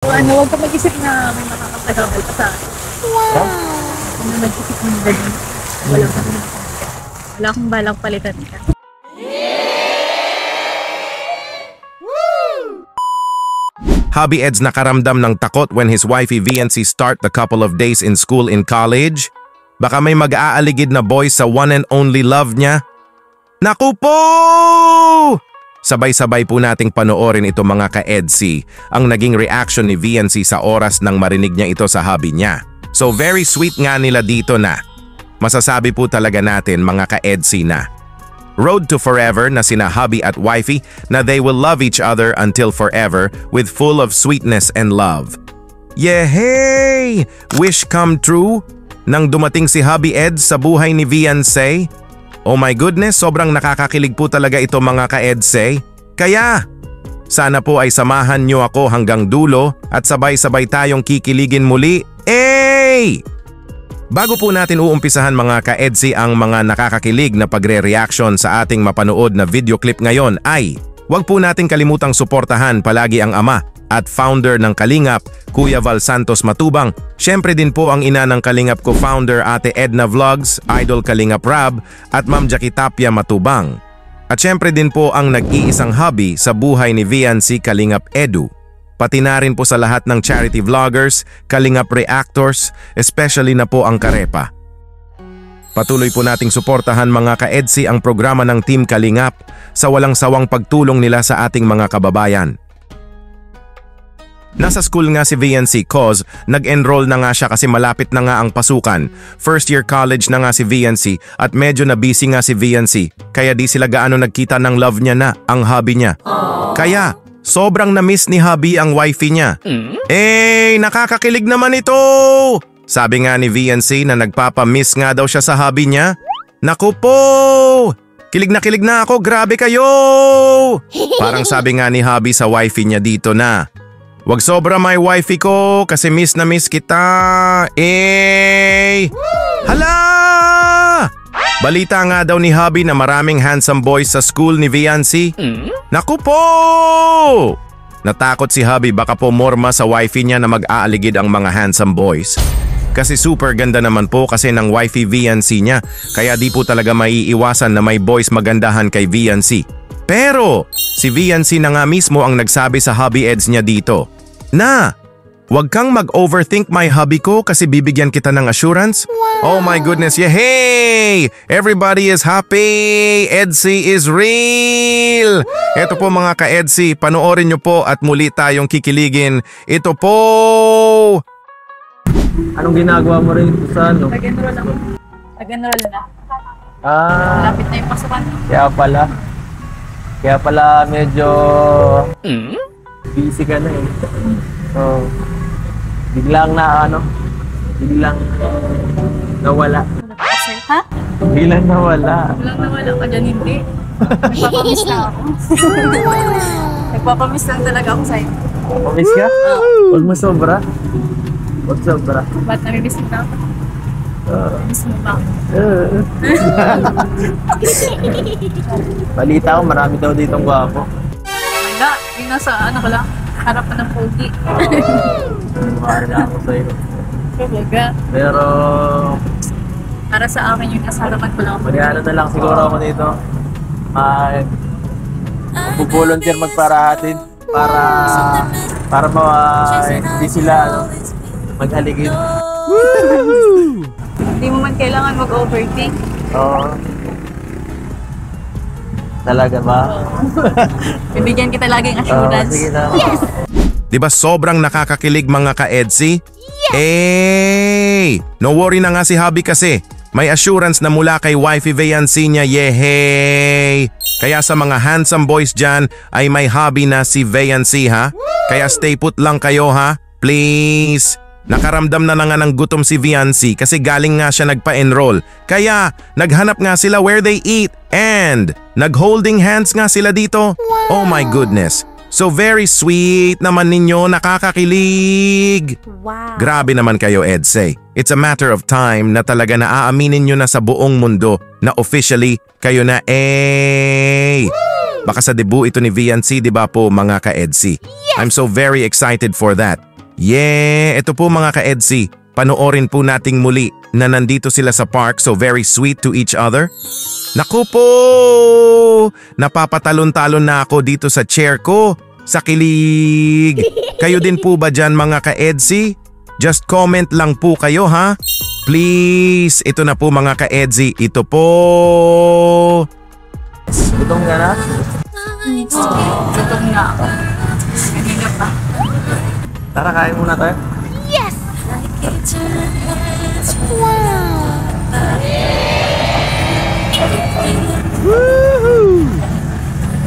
Huwag ka mag-isip na may makakapagabal ka sa akin. Wow! Kung na mag-isip ng ganyan, wala akong balang palitan ka. Hobby Ed's nakaramdam ng takot when his wifey VNC start the couple of days in school in college. Baka may mag-aaligid na boy sa one and only love niya. Naku po! Sabay-sabay po nating panoorin ito mga ka-EDC, ang naging reaction ni VNC sa oras nang marinig niya ito sa hubby niya. So very sweet nga nila dito na. Masasabi po talaga natin mga ka-EDC na. Road to forever na sina hubby at wifey na they will love each other until forever with full of sweetness and love. Yehey! Wish come true? Nang dumating si Hubby Ed sa buhay ni VNC? Oh my goodness, sobrang nakakakilig po talaga ito mga ka-EDC. Kaya, sana po ay samahan niyo ako hanggang dulo at sabay-sabay tayong kikiligin muli. Hey! Bago po natin uumpisahan mga ka-EDC ang mga nakakakilig na pagre-reaction sa ating mapanood na video clip ngayon ay huwag po natin kalimutang suportahan palagi ang ama at founder ng Kalingap, Kuya Val Santos Matubang. Siyempre din po ang ina ng Kalingap co-founder Ate Edna Vlogs, Idol Kalingap Rab at Ma'am Jackie Tapia Matubang. At siyempre din po ang nag-iisang hubby sa buhay ni VNC Kalingap Edu. Pati na rin po sa lahat ng charity vloggers, Kalingap reactors, especially na po ang Karepa. Patuloy po nating suportahan mga ka-EDC ang programa ng Team Kalingap sa walang sawang pagtulong nila sa ating mga kababayan. Nasa school nga si VNC cause nag-enroll na nga siya kasi malapit na nga ang pasukan. First year college na nga si VNC at medyo na busy nga si VNC kaya di sila gaano nagkita ng love niya na ang hubby niya. Kaya sobrang na-miss ni hubby ang wifey niya. Nakakakilig naman ito! Sabi nga ni VNC na nagpapamiss nga daw siya sa hubby niya. Naku po! Kilig na ako, grabe kayo! Parang sabi nga ni hubby sa wifey niya dito na, wag sobra my wifey ko kasi miss na miss kita. Hala! Balita nga daw ni hubby na maraming handsome boys sa school ni VNC. Naku po! Natakot si hubby baka po morma sa wifey niya na mag-aaligid ang mga handsome boys. Kasi super ganda naman po kasi ng wifey VNC niya kaya di po talaga maiiwasan na may boys magandahan kay VNC. Pero si VNC na nga mismo ang nagsabi sa hubby Eds niya dito na wag kang mag-overthink my hubby ko kasi bibigyan kita ng assurance. Wow. Oh my goodness, yehey! Everybody is happy! EDC is real! Ito po mga ka-EDC, panoorin nyo po at muli tayong kikiligin. Ito po! Anong ginagawa mo rin sa ano? Nag-enroll ako. Nag-enroll na. Ah, Malapit na yung pasukan. kaya pala medyo busy ka na eh. So, biglang nawala. Ha? Biglang nawala. Walang nawala ka dyan, hindi. Nagpapamiss na ako. Nagpapamiss lang talaga ako sa'yo. Pamiss ka? Huwag mo sobra. Huwag sobra. Ba't namimiss mo na ako? Miss mo ba? Balita ko, marami daw ditong gwapo. Wala. Yung nasa ko lang. Harap pa ng pogi. Mahal na ako sa'yo. Talaga. Pero, Para sa akin yung nasa harapan ko lang ako. mag-ano na lang siguro ako dito. Mag-volunteer magparahatid para hindi sila mag-aligid. Hindi mo man kailangan mag-overthink. Oo. Talaga ba? Bibigyan kita laging assurance. Sige na. Yes! Diba sobrang nakakakilig mga ka-EDC? No worry na nga si hubby kasi. May assurance na mula kay wifey VNC niya, yehey! Kaya sa mga handsome boys dyan ay may hubby na si VNC ha? Kaya stay put lang kayo ha? Please! Nakaramdam na nga ng gutom si VNC kasi galing nga siya nagpa-enroll. Kaya naghanap nga sila where they eat and nag-holding hands nga sila dito. Oh my goodness! So very sweet naman ninyo, nakakakilig. Wow. Grabe naman kayo EDC. It's a matter of time na talaga naaaminin nyo na sa buong mundo na officially kayo na Baka sa debut ito ni VNC, di ba po mga ka-EDC? Yes! I'm so very excited for that. Ito po mga ka-EDC. Panoorin po nating muli na nandito sila sa park, so very sweet to each other. Naku po! Napapatalon-talon na ako dito sa chair ko. Sa kilig! Kayo din po ba dyan mga ka-EDC? Just comment lang po kayo ha? Please! Ito na po mga ka-EDC. Ito po! Gutom ka na? Gutom nga ako. Kanina pa. Tara, kain muna tayo.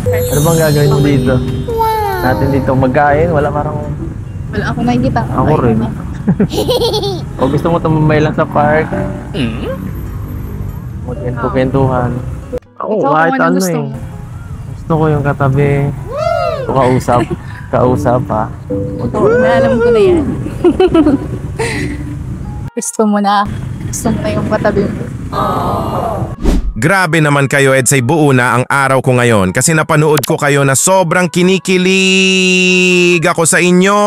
Ano bang gagawin mo dito? Natin dito magkain? Wala parang... Wala akong nakikita. Ako rin. O gusto mo tumambay lang sa park? Magkwentuhan. Ako Ikaw, kahit kung anong ano gusto eh. mo? Gusto ko yung katabi. Kausap. Kausap ha. Oo, alam ko na yan. Gusto mo na. Gusto mo na yung katabi mo. Grabe naman kayo Edsay, buo na ang araw ko ngayon kasi napanood ko kayo na sobrang kinikilig ako sa inyo.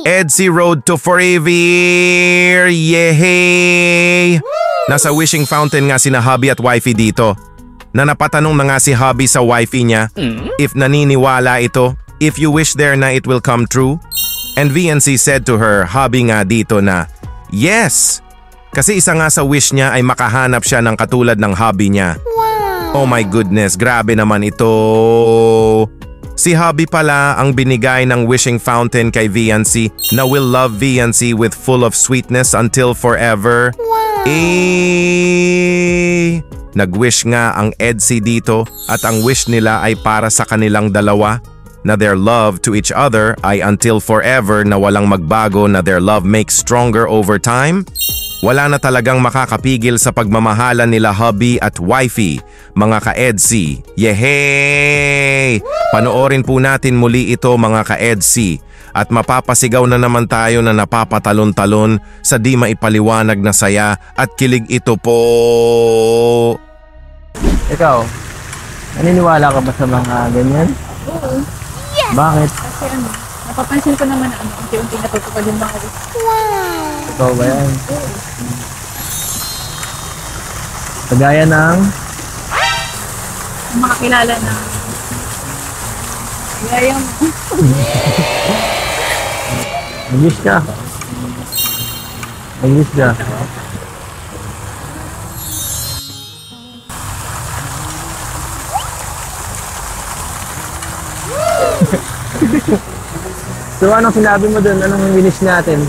Edsy Road to Forever! Yehey! Nasa wishing fountain nga sina hubby at wifey dito. Na napatanong na nga si hubby sa wifey niya if naniniwala ito, if you wish there na it will come true. And VNC said to her, hubby nga dito na, yes! Kasi isa nga sa wish niya ay makahanap siya ng katulad ng hubby niya. Wow. Oh my goodness, grabe naman ito. Si hubby pala ang binigay ng wishing fountain kay VNC na will love VNC with full of sweetness until forever. Wow. Nag-wish nga ang EDC dito at ang wish nila ay para sa kanilang dalawa na their love to each other ay until forever na walang magbago na their love makes stronger over time. Wala na talagang makakapigil sa pagmamahalan nila hubby at wifey, mga ka-EDC. Yehey! Panoorin po natin muli ito mga ka-EDC at mapapasigaw na naman tayo na napapatalon-talon sa di maipaliwanag na saya at kilig ito po. Ikaw, naniniwala ka ba sa mga ganyan? Oo. Yes! Bakit? Kasi napapansin ko naman na unti-unti natutupad yung mga wish. Ikaw ba yan? Kagaya ng... Makakilala na. Kaya yung... Nag-wish ka. Nag-wish ka. So anong sinabi mo dun? Anong wish natin?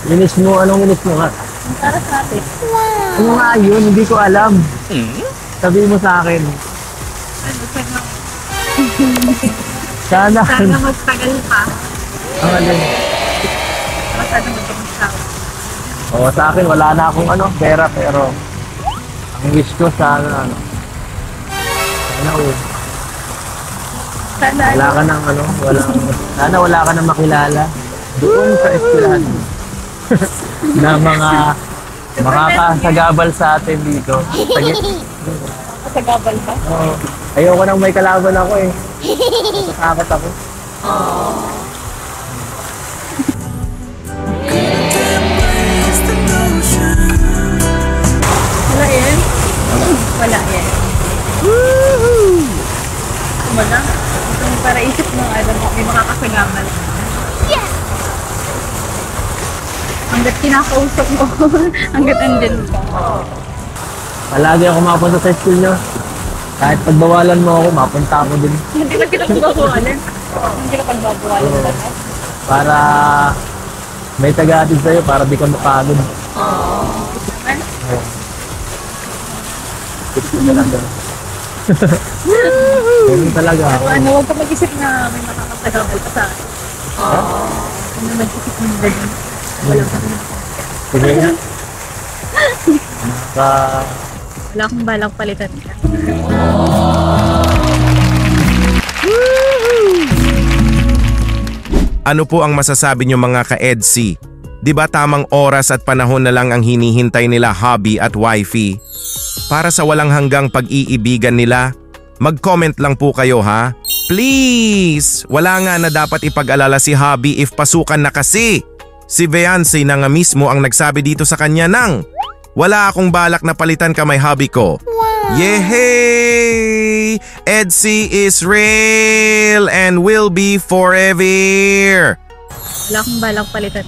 Wish mo? Anong wish mo nga? Para sa atin. Ano nga yun? Hindi ko alam. Sabihin mo sa akin. Sana. Sana magtagal pa. Ang alin. Para sana magtagal. Oo, sa akin wala na akong pera pero ang wish ko sana Sana wala ka nang sana wala ka nang makilala doon sa eskwelahan na mga makakasagabal sa atin dito. Sagabal pa. Oo. Ayoko nang may kalaban ako eh. Natatakot ako. Wala yan? Wala yan. Wala. Ito para isip mo, alam mo, may makakasagamal. Yes! Hanggat kinakausap mo, hanggat andyan ka. Palagi ako mapunta sa school nyo. Kahit pagbawalan mo ako, mapunta ako din. Hindi na kita pagbabawalan. Hindi ka pagbabawalan talaga. Para may taga-atid sa'yo, para di ka mapagod. Naman? Ganun talaga ako. Pero huwag ka mag-isip na may makakasagamal pa sa akin. Ano mag-isip mo ganyan? Walang Sige nga. Wala akong balang palitan ka. Ano po ang masasabi niyo mga ka-EDC? Di ba tamang oras at panahon na lang ang hinihintay nila hubby at wifey? Para sa walang hanggang pag-iibigan nila, mag-comment lang po kayo ha. Please! Wala nga na dapat ipag-alala si hubby if pasukan na kasi. Si Viancy na nga mismo ang nagsabi dito sa kanya nang wala akong balak na palitan kamay hubby ko. Wow. Yehey! EDSI is real and will be forever! Wala akong balak palitan.